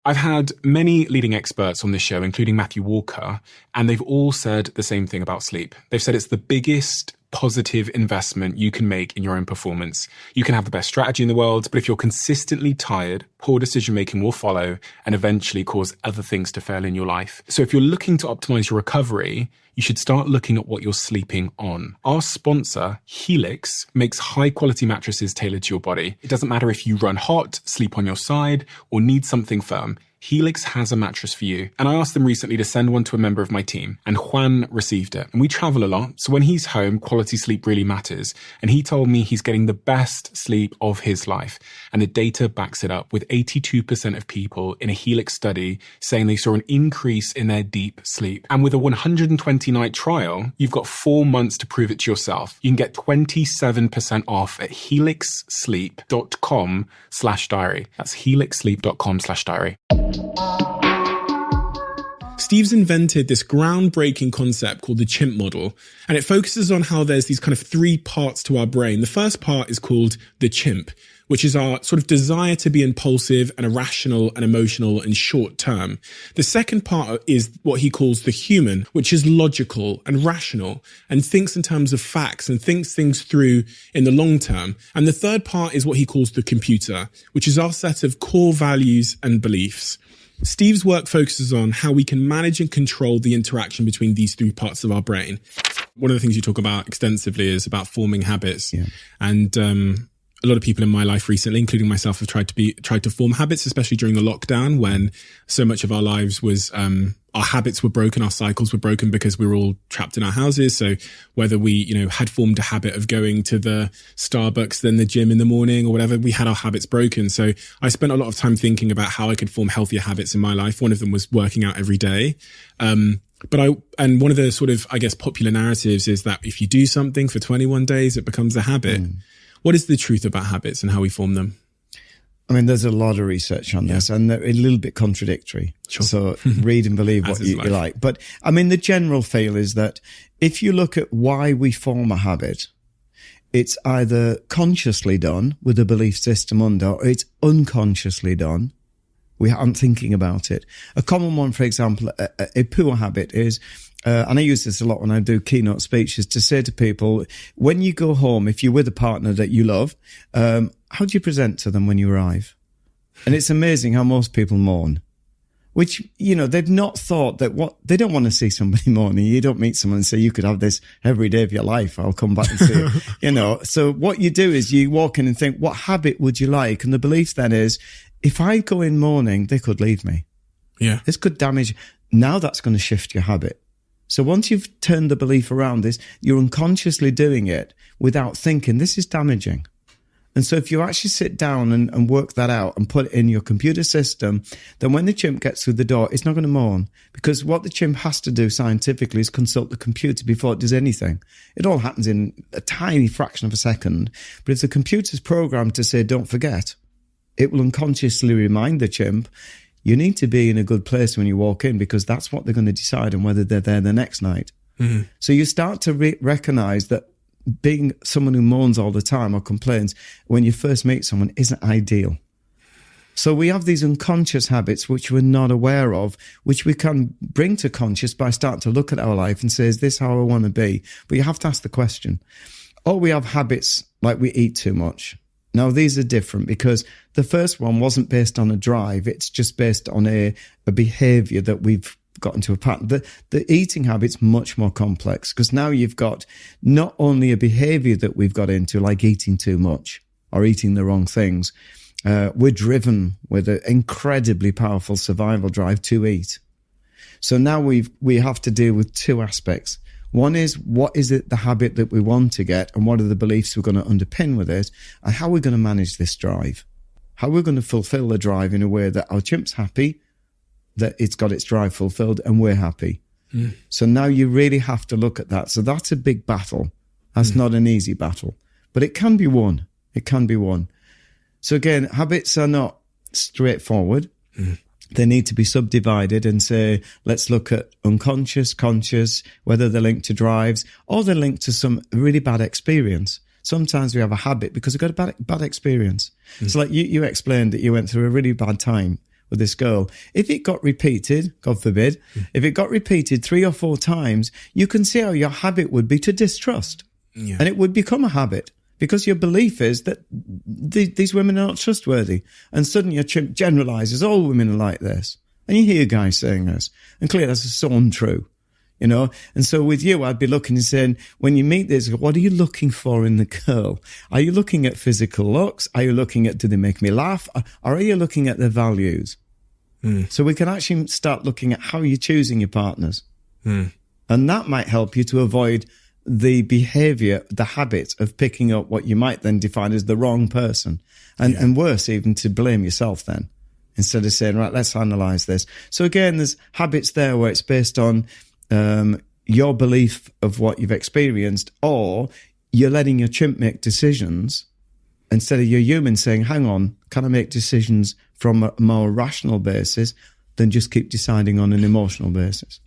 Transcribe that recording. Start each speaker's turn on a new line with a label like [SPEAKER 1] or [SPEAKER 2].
[SPEAKER 1] I've had many leading experts on this show, including Matthew Walker, and they've all said the same thing about sleep. They've said it's the biggest positive investment you can make in your own performance. You can have the best strategy in the world, but if you're consistently tired, poor decision-making will follow and eventually cause other things to fail in your life. So if you're looking to optimize your recovery, you should start looking at what you're sleeping on. Our sponsor, Helix, makes high-quality mattresses tailored to your body. It doesn't matter if you run hot, sleep on your side, or need something firm. Helix has a mattress for you. And I asked them recently to send one to a member of my team, and Juan received it. And we travel a lot, so when he's home, quality sleep really matters. And he told me he's getting the best sleep of his life. And the data backs it up, with 82% of people in a Helix study saying they saw an increase in their deep sleep. And with a 120-night trial, you've got 4 months to prove it to yourself. You can get 27% off at helixsleep.com/diary. That's helixsleep.com/diary.
[SPEAKER 2] Steve's invented this groundbreaking concept called the chimp model, and it focuses on how there's these kind of 3 parts to our brain. The first part is called the chimp, which is our sort of desire to be impulsive and irrational and emotional and short term. The second part is what he calls the human, which is logical and rational and thinks in terms of facts and thinks things through in the long term. And the third part is what he calls the computer, which is our set of core values and beliefs. Steve's work focuses on how we can manage and control the interaction between these 3 parts of our brain. One of the things you talk about extensively is about forming habits. Yeah. And a lot of people in my life recently, including myself, have tried to form habits, especially during the lockdown when so much of our lives was our habits were broken, our cycles were broken because we were all trapped in our houses. So whether we, had formed a habit of going to the Starbucks, then the gym in the morning or whatever, we had our habits broken. So I spent a lot of time thinking about how I could form healthier habits in my life. One of them was working out every day. And one of the sort of, I guess, popular narratives is that if you do something for 21 days, it becomes a habit. What is the truth about habits and how we form them?
[SPEAKER 3] I mean, there's a lot of research on this and they're a little bit contradictory. Sure. So read and believe what you like. But I mean, the general feel is that if you look at why we form a habit, it's either consciously done with a belief system under, or it's unconsciously done. We aren't thinking about it. A common one, for example, a poor habit is, and I use this a lot when I do keynote speeches, to say to people, when you go home, if you're with a partner that you love, how do you present to them when you arrive? And it's amazing how most people mourn, which, they've not thought that they don't want to see somebody mourning. You don't meet someone and say, you could have this every day of your life. I'll come back and see you. So what you do is you walk in and think, what habit would you like? And the belief then is, if I go in mourning, they could leave me.
[SPEAKER 2] Yeah.
[SPEAKER 3] This could damage. Now that's going to shift your habit. So once you've turned the belief around this, you're unconsciously doing it without thinking, this is damaging. And so if you actually sit down and work that out and put it in your computer system, then when the chimp gets through the door, it's not going to mourn. Because what the chimp has to do scientifically is consult the computer before it does anything. It all happens in a tiny fraction of a second. But if the computer's programmed to say, don't forget, it will unconsciously remind the chimp, you need to be in a good place when you walk in, because that's what they're going to decide on whether they're there the next night. Mm-hmm. So you start to recognize that being someone who moans all the time or complains when you first meet someone isn't ideal. So we have these unconscious habits which we're not aware of, which we can bring to conscious by starting to look at our life and say, is this how I want to be? But you have to ask the question. Or we have habits like we eat too much. Now, these are different because the first one wasn't based on a drive. It's just based on a behavior that we've got into a pattern. The eating habit's much more complex because now you've got not only a behavior that we've got into, like eating too much or eating the wrong things. We're driven with an incredibly powerful survival drive to eat. So now we have to deal with 2 aspects. One is, what is it, the habit that we want to get, and what are the beliefs we're going to underpin with it, and how we're going to manage this drive. How we're going to fulfill the drive in a way that our chimp's happy, that it's got its drive fulfilled, and we're happy. Mm. So now you really have to look at that. So that's a big battle. That's not an easy battle, but it can be won. It can be won. So again, habits are not straightforward. Mm. They need to be subdivided and say, let's look at unconscious, conscious, whether they're linked to drives or they're linked to some really bad experience. Sometimes we have a habit because we got a bad experience. Mm. So like you explained that you went through a really bad time with this girl, if it got repeated, God forbid, if it got repeated 3 or 4 times, you can see how your habit would be to distrust. Yeah. And it would become a habit because your belief is that these women are not trustworthy. And suddenly your chimp generalizes, all women are like this. And you hear guys saying this. And clearly that's so untrue. You know, and so with you, I'd be looking and saying, when you meet this, what are you looking for in the girl? Are you looking at physical looks? Are you looking at, do they make me laugh? Or are you looking at their values? So we can actually start looking at how you're choosing your partners. And that might help you to avoid the behavior, the habit of picking up what you might then define as the wrong person. And worse, even to blame yourself then, instead of saying, right, let's analyze this. So again, there's habits there where it's based on your belief of what you've experienced, or you're letting your chimp make decisions instead of your human saying, hang on, can I make decisions from a more rational basis than just keep deciding on an emotional basis?